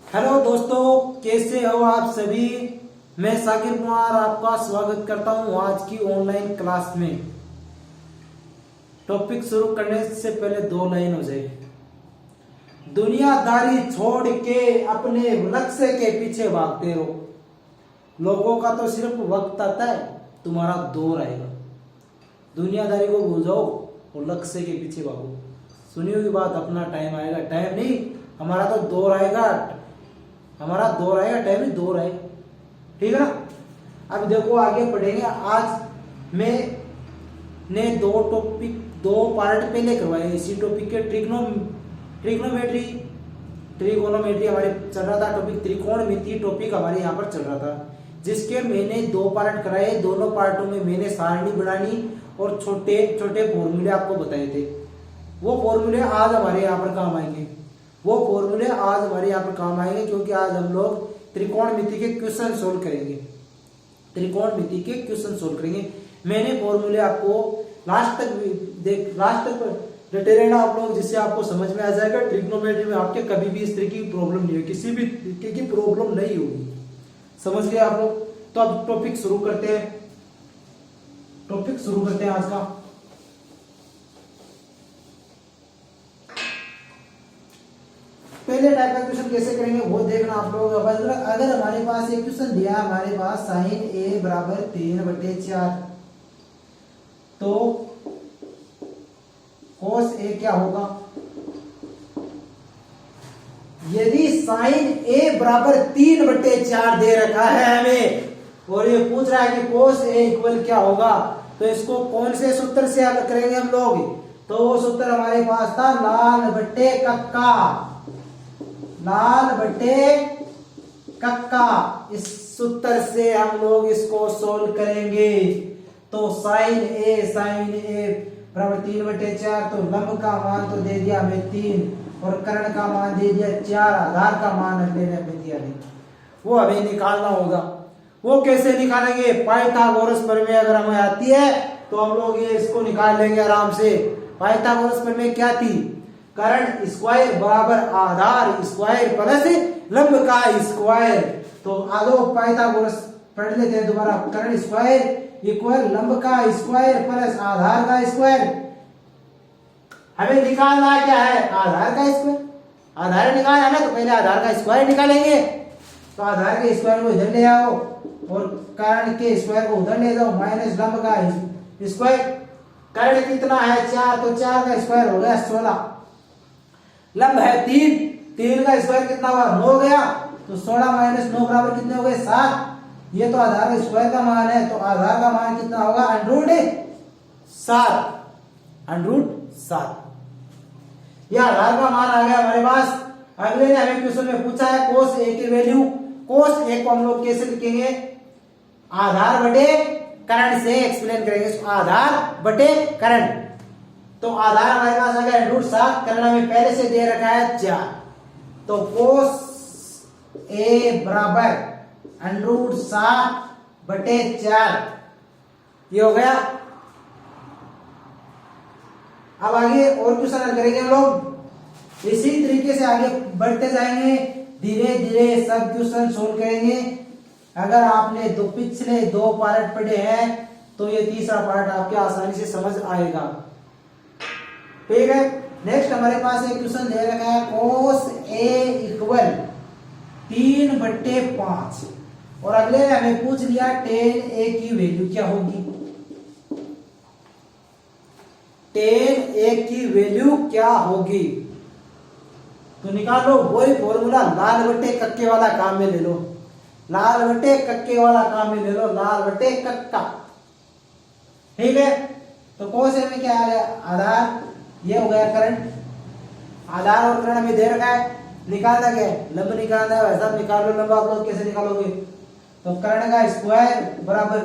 Hello दोस्तों, कैसे हो आप सभी। मैं साकिर कुमार आपका स्वागत करता हूं आज की ऑनलाइन क्लास में। टॉपिक शुरू करने से पहले दो लाइन हो जाए। दुनियादारी छोड़ के अपने लक्ष्य के पीछे भागते हो। लोगों का तो सिर्फ वक्त आता है, तुम्हारा दौर आएगा। दुनियादारी को भूल जाओ और लक्ष्य के पीछे भागो। सुनी होगी बात, अपना टाइम आएगा। टाइम नहीं, हमारा तो दौर आएगा। हमारा दौर आएगा, टाइम नहीं, दौर आएगा। ठीक है ना। अब देखो आगे पढ़ेंगे। आज मैं ने दो पार्ट पहले करवाए इसी टॉपिक के। ट्रिग्नोमेट्री ट्रिगोनोमेट्री हमारे चल रहा था टॉपिक। त्रिकोणमिति टॉपिक हमारे यहाँ पर चल रहा था, जिसके मैंने दो पार्ट कराए। दोनों पार्टों में मैंने सारणी बनानी और छोटे छोटे फॉर्मूले आपको बताए थे। वो फॉर्मूले आज हमारे यहाँ पर काम आएंगे। क्योंकि आज हम लोग त्रिकोणमिति के क्वेश्चन सोल्व करेंगे। मैंने फॉर्मूले आपको लास्ट तक डटे रहना आप लोग, जिससे आपको समझ में आ जाएगा। ट्रिग्नोमेट्री में आपके कभी भी इस तरह की प्रॉब्लम नहीं है, किसी भी तरीके की प्रॉब्लम नहीं होगी। समझ गए आप लोग। तो अब टॉपिक शुरू करते हैं आज का। पहले टाइप का क्वेश्चन कैसे करेंगे वो देखना आप लोग। अगर हमारे पास एक क्वेश्चन दिया, हमारे पास साइन ए बराबर 3/4, तो कोस ए क्या होगा। यदि साइन ए बराबर 3/4 दे रखा है हमें, और ये पूछ रहा है कि कोस ए इक्वल क्या होगा, तो इसको कौन से सूत्र से हल करेंगे हम लोग। तो वो सूत्र हमारे पास था लाल बट्टे कक्का। इस सूत्र से हम लोग इसको सोल्व करेंगे। तो साइन ए बराबर 3/4, तो लंब का मान तो दे दिया हमें 3 और कर्ण का मान दे दिया 4। आधार का मान हमें दिया नहीं, वो हमें निकालना होगा। वो कैसे निकालेंगे। पाइथागोरस प्रमेय अगर हमें आती है तो हम लोग ये इसको निकाल लेंगे आराम से। पाइथागोरस प्रमेय क्या थी। कर्ण स्क्वायर बराबर आधार स्क्वायर प्लस लंब का स्क्वायर। तो आगे पाइथागोरस पढ़ लेते हैं दोबारा। कर्ण स्क्वायर इक्वल लंब का स्क्वायर प्लस आधार का स्क्वायर। हमें निकालना क्या है, आधार का स्क्वायर। आधार निकालना है ना, तो पहले आधार का स्क्वायर निकालेंगे। तो आधार के स्क्वायर को इधर ले आओ और कर्ण के स्क्वायर को उधर ले जाओ, माइनस लंब का स्क्वायर। कर्ण कितना है 4, तो 4 का स्क्वायर हो गया 16। लंब है 3 का स्क्वायर कितना हुआ 9 गया। तो 16 माइनस 9 बराबर कितने हो गए 7। ये तो आधार का स्क्वायर का मान है, तो आधार का मान कितना होगा √7। ये आधार का मान आ गया हमारे पास। अगले ने हमें क्वेश्चन में पूछा है कोस ए की वैल्यू। कोस ए को हम लोग कैसे लिखेंगे, आधार बटे कर्ण से एक्सप्लेन करेंगे। आधार बटे कर्ण, तो आधार हमारे पास आ गया √7, कर्ण में पहले से दे रखा है 4। तो कोस ए बराबर √7/4 ये हो गया। अब आगे और क्वेश्चन हल करेंगे हम लोग। इसी तरीके से आगे बढ़ते जाएंगे, धीरे धीरे सब क्वेश्चन सोल्व करेंगे। अगर आपने पिछले 2 पार्ट पढ़े हैं तो ये तीसरा पार्ट आपके आसानी से समझ आएगा। ठीक है। नेक्स्ट हमारे पास एक क्वेश्चन दे रखा है कोस ए इक्वल 3/5, और अगले ने हमें पूछ लिया tan a की वैल्यू क्या होगी। tan a की वैल्यू क्या होगी, तो निकाल लो। वही फॉर्मूला लाल बट्टे कक्के वाला काम में ले लो। लाल बट्टे कक्का। ठीक है। तो कोस ए में क्या आ गया, आधार ये हो गया करंट। आधार और कर्ण में दे रखा है, निकालना क्या है, लंब निकालना है। वैसा निकाल लो लंब। आप लोग कैसे निकालोगे, तो कर्ण का स्क्वायर बराबर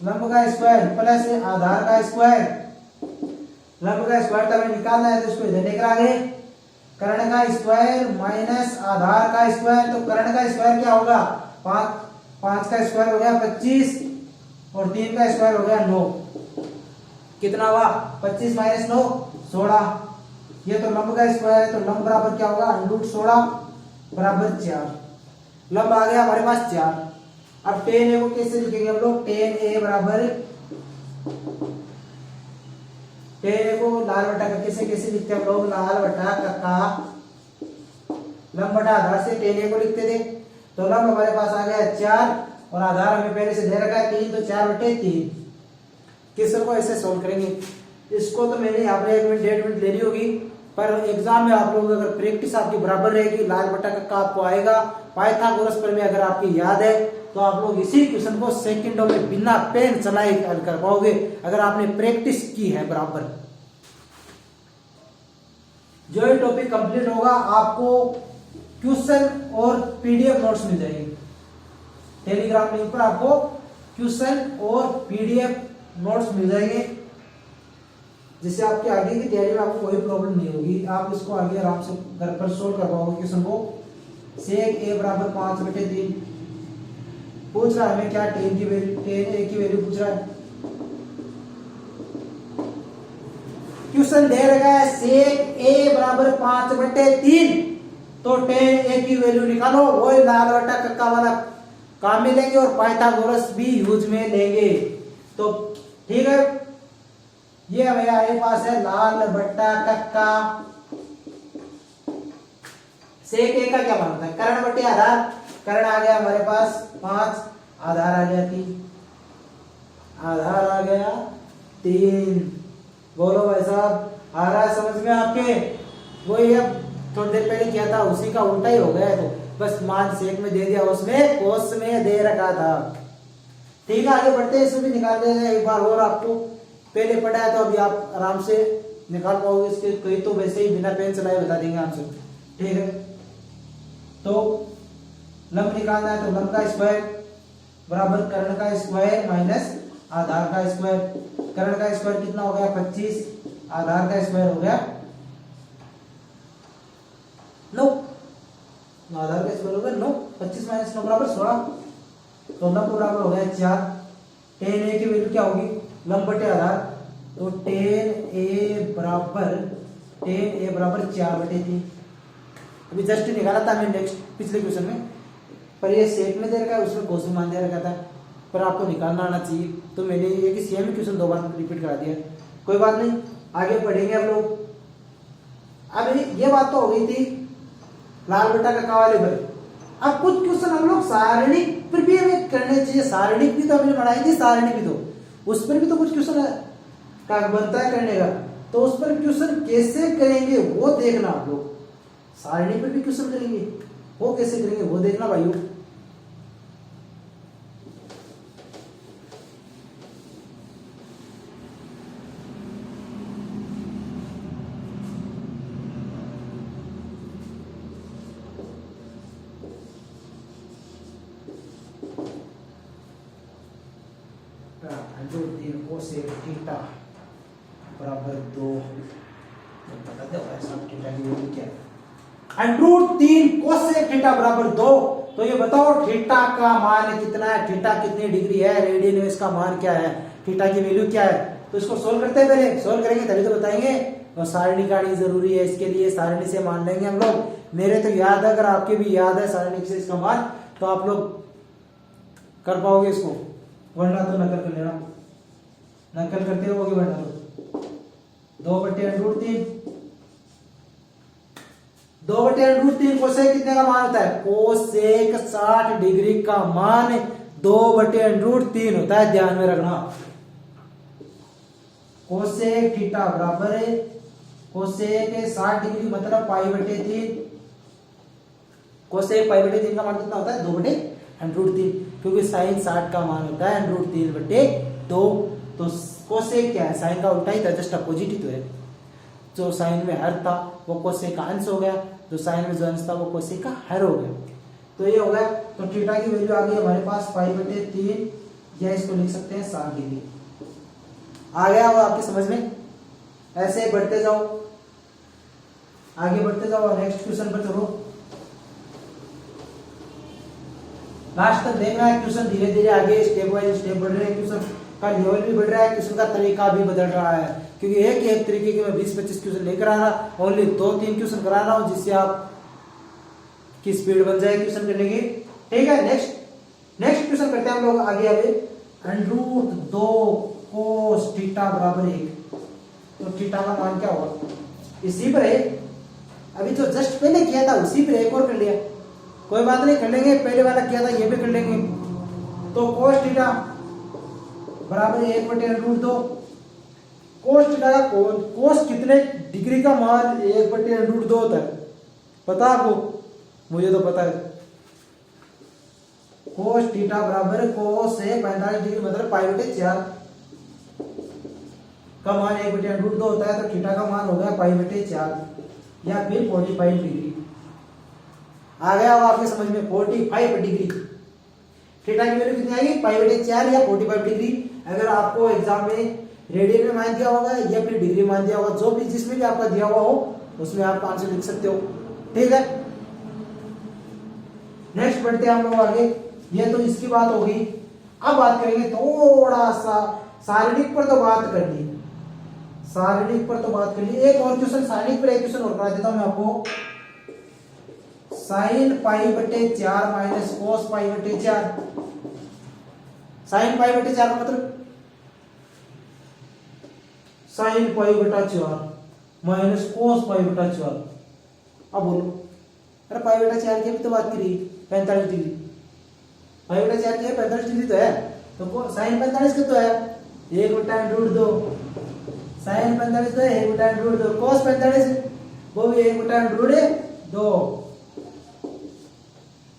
लंब का स्क्वायर प्लस आधार का स्क्वायर। लंब का स्क्वायर तो हमें निकालना है, तो इसको इधर लेकर आ गए। कर्ण का स्क्वायर माइनस आधार का स्क्वायर, तो कर्ण का स्क्वायर क्या होगा 5 का स्क्वायर हो गया 25 और 3 का स्क्वायर हो गया 9। कितना हुआ 25 माइनस 9 16। ये तो लंब का स्क्वायर है, तो लंब बराबर क्या होगा √16। बराबर 4, लंब आ गया हमारे पास 4। अब tan a को कैसे लिखेंगे हम लोग, tan a बराबर, tan a को लाल बटा का कैसे लिखते हैं हम लोग, लाल बटा का लंब बटा आधार से tan a को लिखते थे। तो लंब हमारे पास आ गया 4 और आधार हमें पहले से दे रखा है 3, तो 4/3। किसर को ऐसे सोल्व करेंगे। इसको तो मैंने यहाँ पे 1 मिनट 1.5 मिनट ले ली होगी, पर एग्जाम में आप लोग अगर प्रैक्टिस आपकी बराबर रहेगी, लाल बटा का आपको आएगा, पाइथागोरस प्रमेय अगर आपकी याद है तो आप लोग इसी क्वेश्चन को सेकंडों में बिना पेन चलाए हल कर पाओगे अगर आपने प्रैक्टिस की है बराबर। जो ये टॉपिक कंप्लीट होगा आपको क्वेश्चन और पीडीएफ नोट्स मिल जाएंगे। टेलीग्राम लिंक पर आपको क्वेश्चन और पीडीएफ नोट्स मिल जाएंगे, जिससे आपकी आगे की तैयारी में आपको कोई प्रॉब्लम नहीं होगी। आप इसको आगे आराम से घर पर सोल्व कर पाओगे क्वेश्चन को। सेक a बराबर 5/3 पूछ रहा है हमें क्या, tan की वैल्यू, tan a की वैल्यू पूछ रहा है। क्वेश्चन दे रखा है सेक a बराबर 5/3, तो tan a की वैल्यू निकालो। वही लाल बटा कक्का वाला काम में लेंगे और पाइथागोरस भी यूज में लेंगे। तो ठीक है, ये हमारे पास है लाल बट्टा कक्का। सेक a का क्या मान होता है, कर्ण बटे आधार। कर्ण आ गया हमारे पास 5, आधार आ गया 3, आधार आ गया 3। बोलो भाई साहब, आ रहा है समझ में आपके। वही अब थोड़ी देर पहले किया था उसी का उल्टा ही हो गया है, तो बस मान सेक में दे दिया, उसमें कोस में दे रखा था। ठीक है, आगे बढ़ते हैं, इसमें भी निकाल देंगे एक बार और। आपको पहले पढ़ा है तो अभी आप आराम से निकाल पाओगे इसके, कई तो वैसे ही बिना पेन चलाए बता देंगे आंसर। ठीक है, तो लंब निकालना है तो लंब का स्क्वायर बराबर कर्ण का स्क्वायर माइनस आधार का स्क्वायर। कर्ण का स्क्वायर कितना हो गया 25, आधार का स्क्वायर हो गया 9, आधार का स्क्वायर हो गया 9, 25 माइनस 9 बराबर 16, तो लंब बराबर हो गया 4। tan a की वैल्यू क्या होगी, लंब बटे आधार, तो tan a बराबर 4/3। अभी जस्ट निकाला था मैंने नेक्स्ट पिछले क्वेश्चन में, पर ये सेक में दे रखा है, उसमें कोस में मान दे रखा था, पर आपको निकालना आना चाहिए, तो मैंने ये कि सेम क्वेश्चन 2 बार रिपीट करा दिया। कोई बात नहीं, आगे पढ़ेंगे हम लोग। अब ये बात तो हो गई थी लाल बटा कक्का वाले पर। अब कुछ क्वेश्चन हम लोग सारणिक पर भी हमें करने चाहिए। सारणिक भी तो हमने बनाई थी, सारणिक भी तो उस पर भी तो कुछ क्वेश्चन का बनता है करने का, तो उस पर क्वेश्चन कैसे करेंगे वो देखना आप लोग। सारणी पर भी क्वेश्चन करेंगे, वो कैसे करेंगे वो देखना भाइयों। कोसेक थीटा बराबर 2, बता दो ऐसा थीटा की वैल्यू क्या है। √3 कोसेक थीटा बराबर 2, तो ये बताओ थीटा का मान कितना है, थीटा कितनी डिग्री है, रेडियन में इसका मान क्या है, थीटा की वैल्यू क्या है। तो इसको सोल्व करते हैं, पहले सोल्व करेंगे तभी तो बताएंगे। और सारणी काटनी जरूरी है, इसके लिए सारणी से मान लेंगे हम लोग। मेरे तो याद है, अगर आपके भी याद है सारणी से इसका मान, तो आप लोग कर पाओगे इसको, वरना तो नकल कर लेना, नकल करते रहोगे वरना तो। 2/√3, 2/√3 कोसेक कितने का मान होता है, कोसेक 60 डिग्री का मान 2/√3 होता है, ध्यान में रखना। कोसेक थीटा बराबर है कोसेक 60 डिग्री मतलब π/3। कोसेक π/3 का मान कितना होता है 2/√3, क्योंकि साइन 60 का मान होता है √3/2। तो कोसेक क्या है, साइन का उल्टा ही था, जस्ट अपोजिट ही तो है। जो साइन में हर था वो कोसेक का अंश हो गया, जो साइन में जो अंश था वो कोसेक का हर हो गया। तो ये हो गया। तो थीटा की वैल्यू आ गई हमारे पास π/3, या इसको लिख सकते हैं 60 डिग्री। आ गया वो आपकी समझ में। ऐसे बढ़ते जाओ, आगे बढ़ते जाओ, नेक्स्ट क्वेश्चन पर चलो। लास्ट तक देखना है क्वेश्चन, धीरे धीरे आगे स्टेप बाय स्टेप बढ़ रहे हैं, क्वेश्चन का लेवल भी बढ़ रहा है, क्वेश्चन का तरीका भी बदल रहा है। क्योंकि एक तरीके के मैं 20-25 क्वेश्चन नहीं करा रहा, ओनली 2-3 क्वेश्चन करा रहा हूं, जिससे आप की स्पीड बन जाएगी क्वेश्चन करने की। ठीक है, नेक्स्ट क्वेश्चन करते हैं हम लोग आगे। √2 cos थीटा बराबर 1। तो थीटा का मान क्या होगा, इसी पर है, अभी जो जस्ट पहले किया था उसी पर एक और कर लिया, कोई बात नहीं, कर लेंगे, पहले वाला किया था ये भी कर लेंगे। तो cos थीटा बराबर 1/√2। cos थीटा का cos कितने डिग्री का मान 1/√2 होता है, पता आपको? मुझे तो पता है। cos थीटा बराबर cos से 45 डिग्री मतलब π/4 का मान 1/√2 होता है, तो थीटा का मान हो गया π/4 या फिर 45 डिग्री। आ गया वो आपके समझ में, 45 डिग्री। थीटा की वैल्यू कितनी आएगी, π/4 या 45 डिग्री। अगर आपको एग्जाम में रेडियन में मान दिया होगा या फिर डिग्री मान दिया होगा, जो भी जिसमें भी आपका दिया हुआ हो उसमें आप आंसर लिख सकते हो। ठीक है, नेक्स्ट बढ़ते हैं हम लोग आगे। ये तो इसकी बात होगी। अब बात करेंगे थोड़ा सा सारणिक पर, तो बात कर ली, सारणिक पर तो बात कर ली। एक और क्वेश्चन सारणिक पर, एक क्वेश्चन और करा देता हूं मैं आपको। sin π/4 minus cos π/4। sin π/4 का मतलब sin π/4 माइनस cos π/4। अब बोलो, अरे π/4 की भी तो बात करी, 45 डिग्री। π/4 की 45 डिग्री तो है, तो sin 45 का तो है 1/√2। sin 45 तो है 1/√2। cos 45 वो भी 1/√2।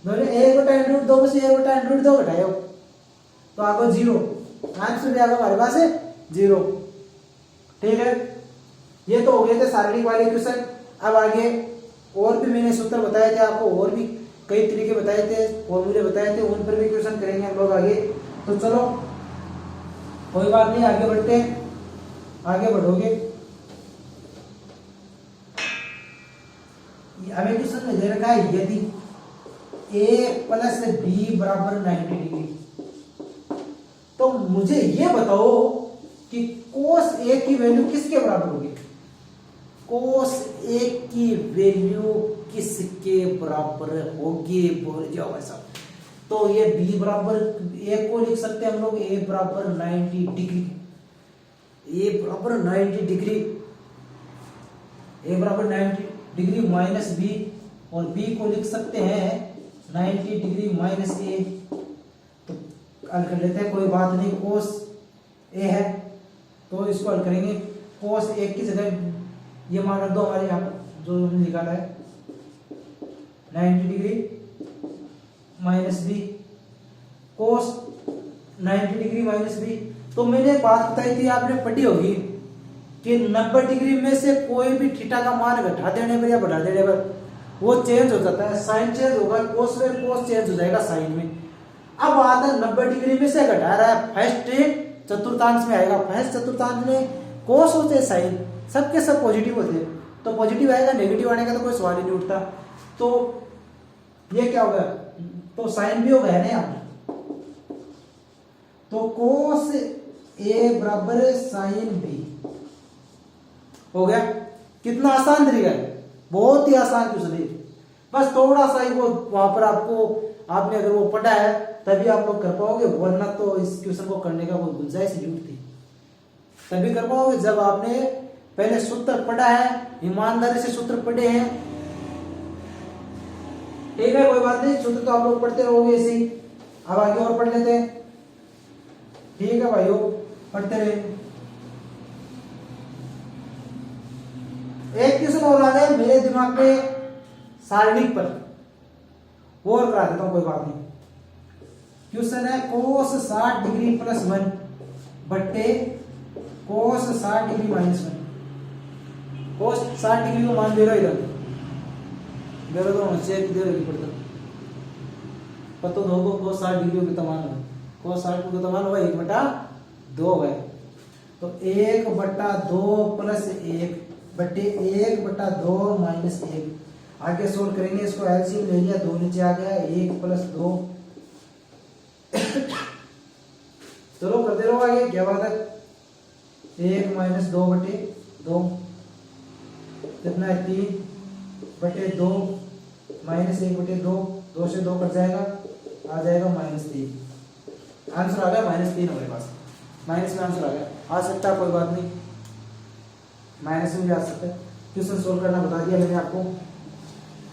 दोनों 1/√2 में से 1/√2 घटाओ तो आपको 0 आंसर भी आएगा हमारे पास है 0। ठीक है, ये तो हो गए थे शारीरिक वाले क्वेश्चन। अब आगे और भी मैंने सूत्र बताए थे आपको, और भी कई तरीके बताए थे, फॉर्मूले बताए थे, उन पर भी क्वेश्चन करेंगे हम लोग आगे। तो चलो कोई बात नहीं, आगे बढ़ते हैं। आगे बढ़ोगे, हमें क्वेश्चन में दे रखा है यदि a प्लस b बराबर 90 डिग्री, तो मुझे ये बताओ कि cos a की वैल्यू किसके बराबर होगी। cos a की वैल्यू किसके बराबर होगी, बोल जाओ भाई साहब। तो ये b बराबर a को लिख सकते हैं हम लोग a बराबर 90 डिग्री, a बराबर 90 डिग्री, a बराबर 90 डिग्री माइनस b, और b को लिख सकते हैं 90 डिग्री माइनस a। तो हल कर लेते हैं, कोई बात नहीं, cos a है तो इसको हल करेंगे। cos a की जगह ये मान रख दो हमारे यहाँ पर जो हमने निकाला है 90 degree minus b, cos 90 degree minus b। तो मैंने बात बताई थी, आपने पढ़ी होगी कि 90 डिग्री में से कोई भी थीटा का मान घटा देने पर या बढ़ा देने पर वो चेंज हो जाता है, साइन चेंज होगा, कोस में कोस चेंज हो जाएगा साइन में। अब आता है 90 डिग्री में से घटा रहा है, फर्स्ट चतुर्थांश में आएगा, फर्स्ट चतुर्थांश में कोस होते हैं साइन, सबके सब पॉजिटिव होते हैं, तो पॉजिटिव आएगा, नेगेटिव आने का तो कोई सवाल ही नहीं उठता। तो ये क्या होगा, तो साइन भी हो गया ना यहाँ, तो कोस ए बराबर साइन बी हो गया। कितना आसान तरीका है, बहुत ही आसान क्वेश्चन है, बस थोड़ा सा ही वो वहां पर आपने अगर वो पढ़ा है तभी आप लोग कर पाओगे, वरना तो इस क्वेश्चन को करने का कोई गुंजाइश नहीं उठती। तभी कर पाओगे जब आपने पहले सूत्र पढ़ा है, ईमानदारी से सूत्र पढ़े हैं। ठीक है, कोई बात नहीं, सूत्र तो आप लोग पढ़ते रहोगे ऐसे ही। अब आगे और पढ़ लेते हैं। ठीक है भाइयों, पढ़ते रहे। एक क्वेश्चन और आ गया मेरे दिमाग में सारणिक पर, वो और करा देता हूं, कोई बात नहीं। क्वेश्चन है cos 60 डिग्री प्लस 1 बट्टे cos 60 degree minus 1। cos 60 degree को मान दे रहा इधर, मेरे तो चेक दे रही पड़ता पता तो होगा। cos 60 डिग्री का मान है, cos 60 का मान होगा 1/2 है, तो 1/2 प्लस 1 बट्टे 1/2 माइनस 1। आगे सोल्व करेंगे, इसको एलसीएम ले लिया, 2 नीचे आ गया, 1 प्लस 2। चलो करते रहो आगे, क्या बात है। 1 माइनस 2 बटे 2 कितना है, 3/2 -1/2, 2 से 2 कट जाएगा, आ जाएगा -3। आंसर आ गया -3 हमारे पास, माइनस में आंसर आ गया। आ सकता है, कोई बात नहीं, माइनस में भी आ सकता है। क्वेश्चन सोल्व करना बता दिया मैंने आपको।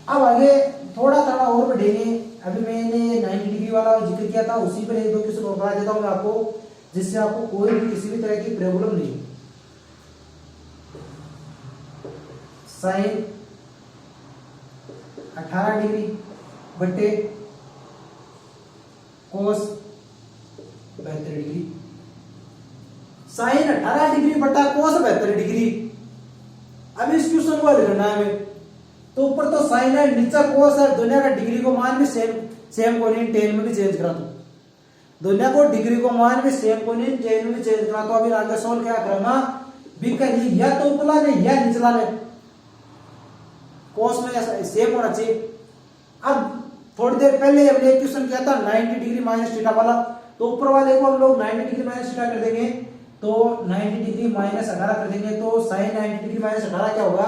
अब आगे थोड़ा थोड़ा और बढ़ेंगे। अभी मैंने 90 डिग्री वाला जिक्र किया था, उसी पर 1-2 क्वेश्चन और बता देता हूँ मैं आपको, जिससे आपको कोई भी किसी भी तरह की प्रॉब्लम नहीं। साइन 18 डिग्री बटे कोस 72 डिग्री। साइन 18 डिग्री बटा कोस 72 डिग्री। अब इस क्वेश्चन को लिखना है हमें, तो ऊपर तो साइन है, नीचे कोस है, दोनों का डिग्री को मान भी सेम कोनिन टेन में भी चेंज करा दो, दोनों को डिग्री को मान भी सेम कोनिन टेन में भी चेंज करा। तो अभी आगे सोल्व क्या करना, बिकनी या तो ऊपरला ने या निचला ने, कोस में सेम होना चाहिए। अब थोड़ी देर पहले हमने एक क्वेश्चन किया था 90 डिग्री माइनस थीटा वाला, तो ऊपर वाले को हम लोग 90 डिग्री माइनस थीटा कर देंगे, तो 90 डिग्री माइनस 18 कर देंगे, तो साइन 90 डिग्री माइनस 18 क्या होगा,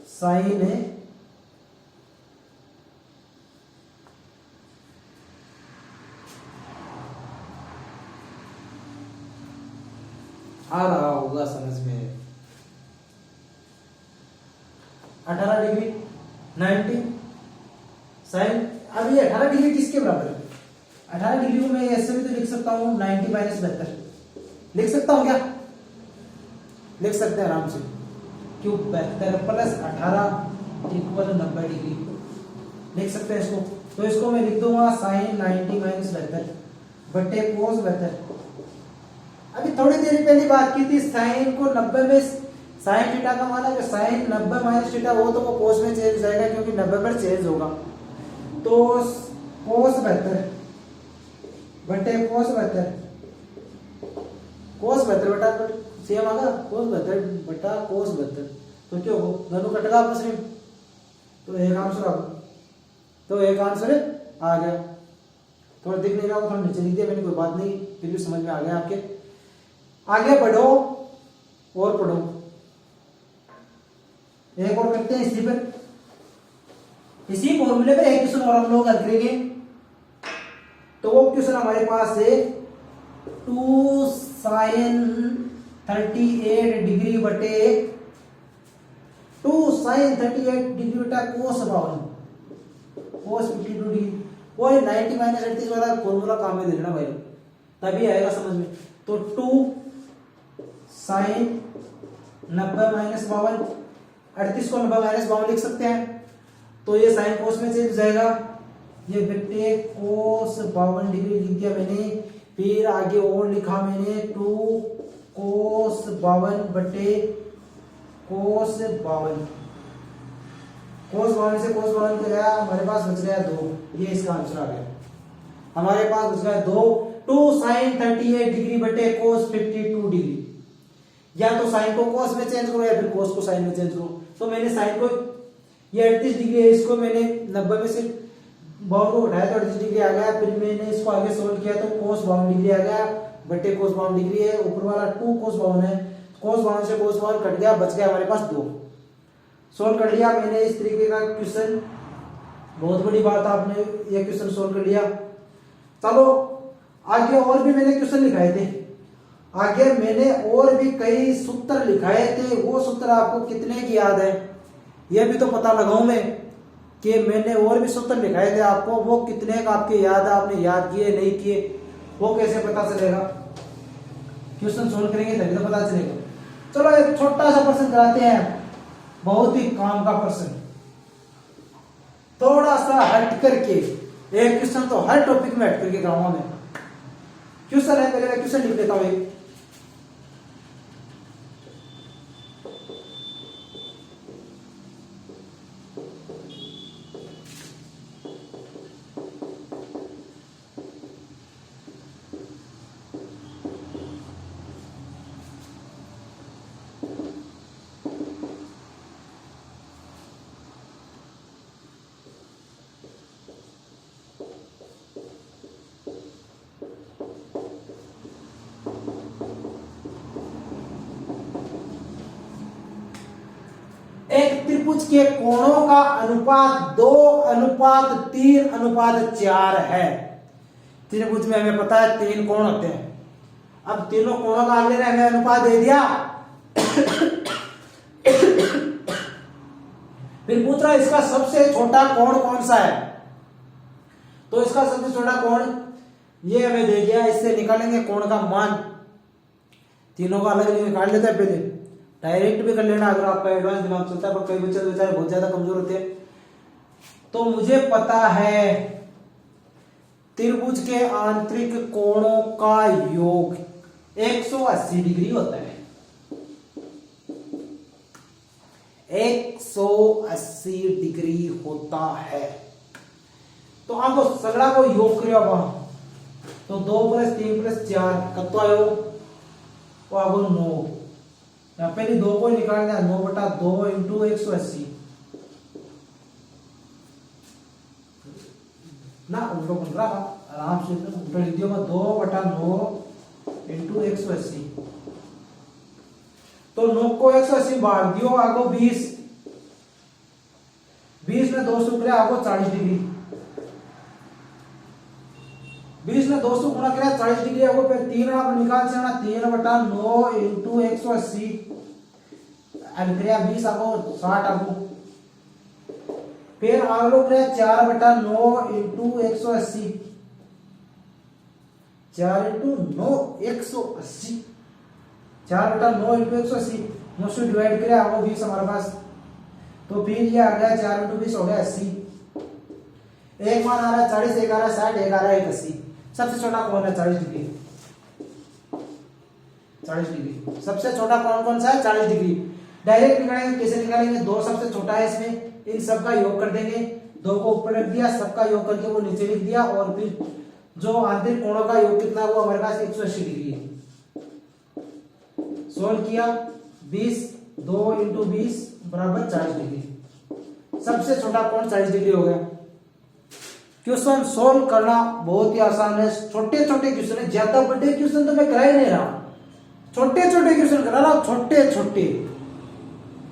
साइन आ रहा होगा समझ में, 18 डिग्री 90 साइन। अब ये 18 डिग्री किसके बराबर है, 18 डिग्री को मैं ऐसे भी तो लिख सकता हूँ 90 माइनस 72 लिख सकता हूँ क्या, लिख सकते हैं आराम से, क्यों 72 प्लस 18 इक्वल 90 डिग्री लिख सकते हैं इसको। तो इसको मैं लिख दूंगा साइन 90 माइनस 72 बटे कोस 72। अभी थोड़ी देर पहले बात की थी साइन को 90 में, साइन थीटा का माना कि साइन 90 माइनस थीटा वो तो वो कोस में चेंज हो जाएगा, क्योंकि 90 पर चेंज होगा। तो कोस 72 बटे कोस 72, कोस 72 बटा सेम आगा, कोस 72 बटा कोस 72, तो क्या हो दोनों कटेगा आपस में, तो एक आंसर आ गया, तो एक आंसर आ गया। थोड़ा दिख नहीं रहा, थोड़ा नीचे लिख दिया मैंने, कोई बात नहीं, फिर भी समझ में आ गया आपके। आगे बढ़ो और पढ़ो, एक और करते हैं इसी पर, इसी फॉर्मूले पर एक क्वेश्चन और हम लोग हल करेंगे। तो वो क्वेश्चन हमारे पास है 2 साइन 38 डिग्री बटे 2 साइन 38 डिग्री बटा कोस 52 कोस 52 डिग्री। वो 90 माइनस 38 वाला फॉर्मूला काम में देखना भाई, तभी आएगा समझ में। तो 2 साइन 90 माइनस 52, 38 को 90 माइनस 52 लिख सकते हैं, तो ये साइन कोस में चेंज हो जाएगा, ये बटे कोस 52 डिग्री लिख दिया मैंने। फिर आगे और लिखा मैंने 2 कोस 52 बटे कोस 52, कोस 52 से कोस 52 को गया, हमारे पास बच गया 2, ये इसका आंसर आ गया। हमारे पास बच गया 2 साइन 38 डिग्री बटे कोस 52 डिग्री। या तो साइन को कोस में चेंज करो या फिर कोस को साइन में चेंज करो। तो मैंने साइन को, ये 38 डिग्री है, इसको मैंने 90 में से 52 को उठाया तो 38 डिग्री आ गया। फिर मैंने इसको आगे सोल्व किया तो कोस 52 डिग्री आ गया बटे कोस 52 डिग्री है, ऊपर वाला 2 कोस 52 है, कोस 52 से कोस 52 कट गया, बच गया हमारे पास 2। सोल्व कर लिया मैंने इस तरीके का क्वेश्चन, बहुत बड़ी बात, आपने ये क्वेश्चन सोल्व कर लिया। चलो आगे और भी मैंने क्वेश्चन लिखाए थे, आगे मैंने और भी कई सूत्र लिखाए थे, वो सूत्र आपको कितने की याद है ये भी तो पता लगाऊं मैं, कि मैंने और भी सूत्र लिखाए थे आपको, वो कितने का आपके याद है, आपने याद किए नहीं किए, वो कैसे पता चलेगा, क्वेश्चन सोल्व करेंगे तभी तो पता चलेगा। चलो एक छोटा सा प्रश्न कराते हैं, बहुत ही काम का प्रश्न, थोड़ा सा हट करके, एक क्वेश्चन तो हर टॉपिक में हट करके कराऊंगा मैं। क्वेश्चन है, पहले मैं क्वेश्चन लिख देता हूं एक। त्रिभुज के कोणों का अनुपात 2:3:4 है। त्रिभुज में हमें पता है 3 कोण होते हैं। अब तीनों कोणों का अगले ने हमें अनुपात दे दिया। फिर पूछ रहा इसका सबसे छोटा कोण कौन सा है, तो इसका सबसे छोटा कोण ये हमें दे दिया। इससे निकालेंगे कोण का मान। तीनों का अलग अलग निकाल लेते हैं, पहले डायरेक्ट भी कर लेना अगर आपका एडवांस दिमाग चलता है, पर कई बच्चे बेचारे बहुत ज्यादा कमजोर होते हैं। तो मुझे पता है त्रिभुज के आंतरिक कोणों का योग 180 डिग्री होता है। 180 डिग्री होता है। तो आपको सगड़ा को योग करियो वहां, तो 2 + 3 + 4 कतो आयो, वो आपको 9। यहाँ पहले 2 को निकालना है, 9/2 × 180 ना, उल्टो बन रहा आराम से उल्टो लिख दियो। 2/9 × 180, तो 9 को 180 बांट दियो, आगो 20 में 200 गुना आगो 40 डिग्री। 20 में 200 गुना करा 40 डिग्री आगो। फिर 3 आप निकाल से 3/9 × 180 अनक्रिया 20 आगो 60 आगो। फिर आगलो करा 4/9 × 180, 4 × 9 180, 4/9 × 180 9 से डिवाइड करें आगो 20 हमारे पास। तो फिर ये आ गया 4 × 20 हो गया 80। एक मान आ रहा है 40, एक आ रहा है 60, एक आ रहा है 180। सबसे छोटा कौन है? 40 डिग्री। 40 डिग्री सबसे छोटा कौन कौन सा है? 40 डिग्री। डायरेक्ट निकालेंगे, कैसे निकालेंगे? 2 सबसे छोटा है, इसमें इन सब का योग कर देंगे। 2 को ऊपर रख दिया, सबका योग करके वो नीचे लिख दिया, और फिर जो आंतरिक कोणों का योग कितना हुआ हमारे पास 180 डिग्री है। सोल्व किया 20 2 × 20 = 40 डिग्री। सबसे छोटा कोण 40 डिग्री हो गया। क्वेश्चन सोल्व करना बहुत ही आसान है। छोटे छोटे क्वेश्चन है, ज्यादा बड़े क्वेश्चन तो मैं करा ही नहीं रहा, छोटे छोटे क्वेश्चन करा रहा हूं, छोटे छोटे।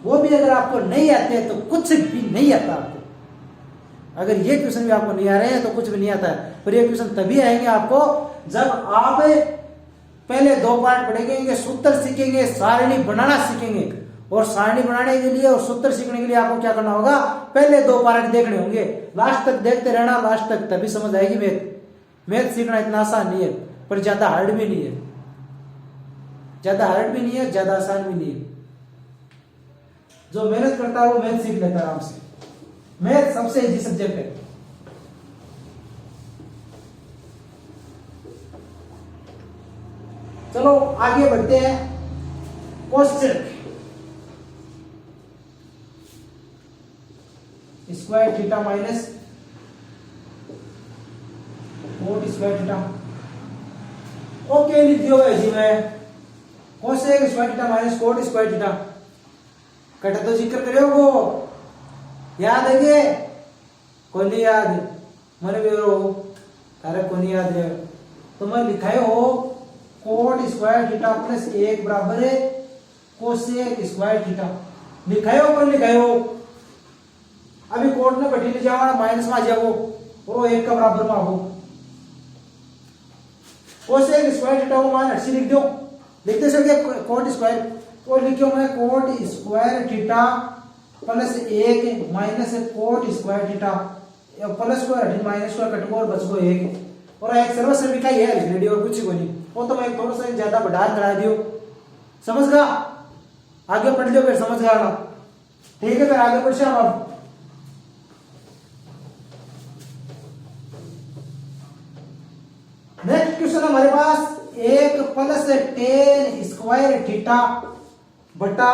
वो भी अगर आपको नहीं आते हैं तो कुछ भी नहीं आता आपको। अगर ये क्वेश्चन भी आपको नहीं आ रहे हैं तो कुछ भी नहीं आता है। पर ये क्वेश्चन तभी आएंगे आपको जब आप पहले 2 पार्ट पढ़ेंगे, सूत्र सीखेंगे, सारणी बनाना सीखेंगे। और सारणी बनाने के लिए और सूत्र सीखने के लिए आपको क्या करना होगा? पहले 2 पार्ट देखने होंगे, लास्ट तक देखते रहना, लास्ट तक, तभी समझ आएगी मैथ। मैथ सीखना इतना आसान नहीं है, पर ज्यादा हार्ड भी नहीं है, ज्यादा हार्ड भी नहीं है, ज्यादा आसान भी नहीं है। जो मेहनत करता है वो मैथ सीख लेता है आराम से। मैथ सबसे इजी सब्जेक्ट है। चलो आगे बढ़ते हैं। Question square theta minus cot square theta. Okay लिख दियो भाई जी मैं। Cosec square theta minus cot square theta कटा तो जिक्र करियो को याद है के को नहीं याद? मैंने भी रो अरे को नहीं याद है तो मैं लिखायो हो कोट स्क्वायर थीटा प्लस 1 बराबर है कोसेक स्क्वायर थीटा। लिखायो को लिखायो? अभी कोट ने बटी ले जाओ माइनस में आ जाओ और 1 का बराबर में आओ। कोसेक स्क्वायर थीटा को मान 80 लिख दो। लिखते सके कोट स्क्वायर और लिखियो मैं coat square theta plus 1 minus cot square theta plus को माइनस को कट को और बच को 1 और एक सर्वसर्व का ही है रेडी और कुछ को नहीं। वो तो मैं थोड़ा सा ज्यादा बढ़ा करा दियो, समझ गया? आगे पढ़ लियो फिर समझ गया ना? ठीक है फिर आगे बढ़े हम अब। नेक्स्ट क्वेश्चन हमारे पास 1 प्लस टेन स्क्वायर थीटा बटा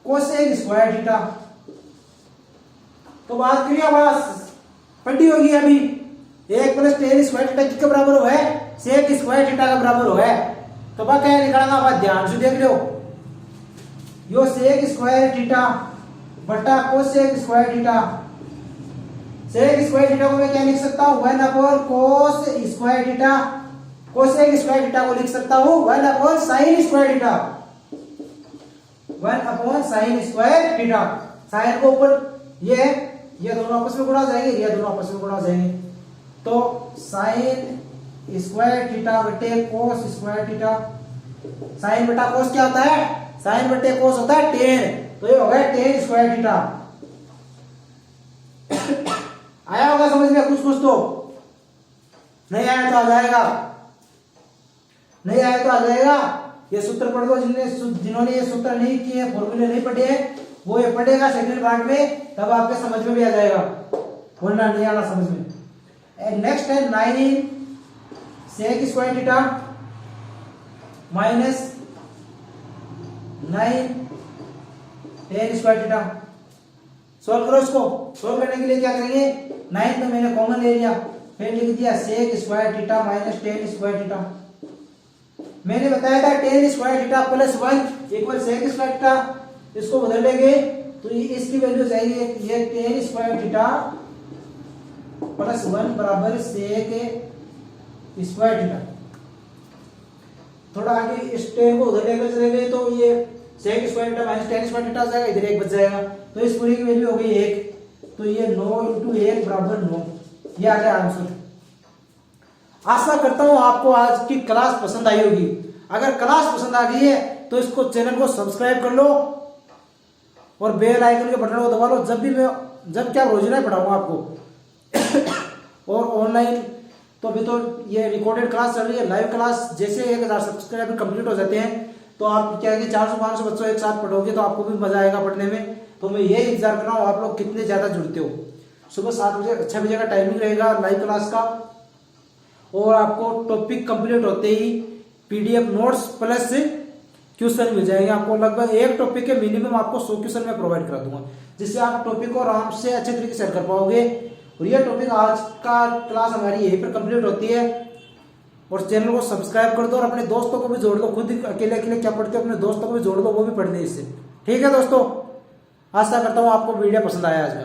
कोसेक स्क्वायर थीटा। तो बात करिए बस पढ़ी होगी अभी। 1 प्लस टेन स्क्वायर थीटा किसके बराबर हो है? सेक स्क्वायर थीटा का बराबर हो है। तो बात क्या निकालना बात ध्यान से देख लो। यो सेक स्क्वायर थीटा बटा cosec square theta. Sec square theta को मैं क्या लिख सकता हूं? 1 cos square theta. Cosec square theta को लिख सकता हूं 1 sine square theta. 1 sine square theta. Sine को ऊपर ये है, ये दोनों आपस में गुणा हो जाएंगे, ये दोनों आपस में गुणा हो जाएंगे। तो साइन स्क्वायर थीटा बटे कोस स्क्वायर थीटा। साइन बटा कोस क्या होता है? साइन बटे कोस होता है टेन, तो ये हो गया टेन स्क्वायर थीटा। आया होगा समझ में कुछ कुछ तो? नहीं आया तो आ जाएगा, नहीं आया तो आ जाएगा। ये सूत्र पढ़ दो, जिन्होंने ये सूत्र नहीं किए, फॉर्मूले नहीं पढ़े हैं, वो ये पढ़ेगा सेकंड पार्ट में, तब आपके समझ में भी आ जाएगा, वरना नहीं आना समझ में। नेक्स्ट है 9 sec square theta minus 9 tan square theta. Solve करो इसको। सोल्व करने के लिए क्या करेंगे? 9 तो मैंने कॉमन ले लिया, फिर लिख दिया sec square theta minus tan square theta. मैंने बताया था tan square theta plus 1 equal sec square theta. इसको बदल देंगे तो ये इसकी वैल्यू जाएगी, ये टेन स्क्वायर थीटा प्लस 1 बराबर सेक स्क्वायर थीटा। थोड़ा आगे इस टेन को उधर लेकर चलेंगे तो ये sec square theta minus tan square theta हो जाएगा, इधर 1 बच जाएगा, तो इस पूरी की वैल्यू हो गई 1। तो ये 9 × 1 बराबर 9, ये आ गया आंसर। आशा करता हूं आपको आज की क्लास पसंद आई होगी। अगर क्लास पसंद आ गई है तो इसको चैनल को सब्सक्राइब कर लो और बेल आइकन के बटन को दबा लो। जब क्या रोजाना पढ़ाऊंगा आपको। और ऑनलाइन तो अभी तो ये रिकॉर्डेड क्लास चल रही है, लाइव क्लास जैसे 1000 सब्सक्राइबर कंप्लीट हो जाते हैं तो आप क्या है कि 400-500 बच्चों एक साथ पढ़ोगे तो आपको भी मजा आएगा पढ़ने में। तो मैं ये इंतजार कर रहा हूँ आप लोग कितने ज्यादा जुड़ते हो। सुबह 7 बजे 6 बजे का टाइमिंग रहेगा लाइव क्लास का, और आपको टॉपिक कंप्लीट होते ही पीडीएफ नोट्स प्लस क्वेश्चन मिल जाएंगे। आपको लगभग एक टॉपिक के मिनिमम आपको 100 क्वेश्चन में प्रोवाइड करा दूंगा, जिससे आप टॉपिक को आराम से अच्छे तरीके से कर पाओगे। और ये टॉपिक आज का क्लास हमारी यहीं पर कंप्लीट होती है। और चैनल को सब्सक्राइब कर दो और अपने दोस्तों को भी जोड़ दो। खुद अकेले अकेले क्या पढ़ते हो, अपने दोस्तों को भी जोड़ दो, वो भी पढ़ दे इससे। ठीक है दोस्तों, आशा करता हूँ आपको वीडियो पसंद आया आज का।